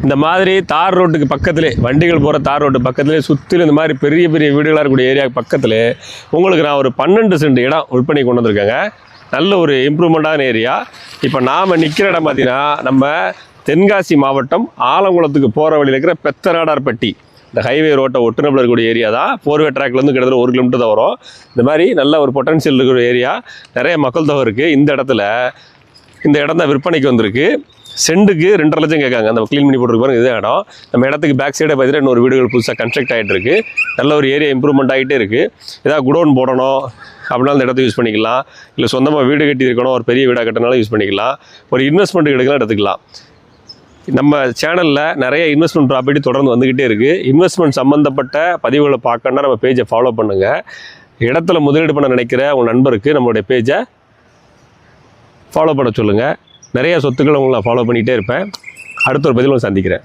இந்த மாதிரி தார் ரோட்டுக்கு பக்கத்திலே வண்டிகள் போகிற தார் ரோட்டு பக்கத்திலே சுற்றிலும் இந்த மாதிரி பெரிய பெரிய வீடுகளாக இருக்கக்கூடிய ஏரியாவுக்கு பக்கத்தில் உங்களுக்கு நான் ஒரு 12 சென்ட் இடம் விற்பனை கொண்டு வந்திருக்கேங்க. நல்ல ஒரு இம்ப்ரூவ்மெண்ட்டான ஏரியா. இப்போ நாம் நிற்கிற இடம் பார்த்தீங்கன்னா நம்ம தென்காசி மாவட்டம் ஆலங்குளத்துக்கு போகிற வழியில் இருக்கிற பெத்தநாடார்பட்டி இந்த ஹைவே ரோட்டை ஒட்டுநப்பில் இருக்கக்கூடிய ஏரியா தான். 4வே ட்ராக்லேருந்து கிட்டத்தட்ட 1 கிலோமீட்டர் தான் வரும். இந்த மாதிரி நல்ல ஒரு பொட்டன்ஷியல் இருக்கிற ஏரியா, நிறைய மக்கள் தொகை இருக்குது. இந்த இடம் தான் விற்பனைக்கு வந்திருக்கு. சென்ட்டுக்கு 2.5 லட்சம் கேட்காங்க. அந்த க்ளீன் பண்ணி போட்டுருக்கு பாருங்க, இதுதான் இடம். நம்ம இடத்துக்கு பேக் சைடே பார்த்தீங்கன்னா இன்னொரு வீடுகள் புதுசாக கன்ஸ்ட்ரக்ட் ஆகிட்டு இருக்கு. நல்ல ஒரு ஏரியா இம்ப்ரூவ்மெண்ட் ஆகிட்டே இருக்குது. ஏதாவது குடோன் போடணும் அப்படின்னா அந்த இடத்த யூஸ் பண்ணிக்கலாம். இல்லை சொந்தமாக வீடு கட்டி இருக்கணும், ஒரு பெரிய வீடாக கட்டினாலும் யூஸ் பண்ணிக்கலாம். ஒரு இன்வெஸ்ட்மெண்ட்டுக்கு எடுக்கலாம், எடுத்துக்கலாம். நம்ம சேனலில் நிறைய இன்வெஸ்ட்மெண்ட் ப்ராப்பர்ட்டி தொடர்ந்து வந்துக்கிட்டே இருக்குது. இன்வெஸ்ட்மெண்ட் சம்மந்தப்பட்ட பதிவுகளை பார்க்கணுன்னா நம்ம பேஜை ஃபாலோ பண்ணுங்கள். இடத்துல முதலீடு பண்ண நினைக்கிற உங்கள் நண்பருக்கு நம்மளுடைய பேஜை ஃபாலோ பண்ண சொல்லுங்கள். நிறைய சொத்துக்களை உங்களை ஃபாலோ பண்ணிகிட்டே இருப்பேன். அடுத்த ஒரு பதிவில் சந்திக்கிறேன்.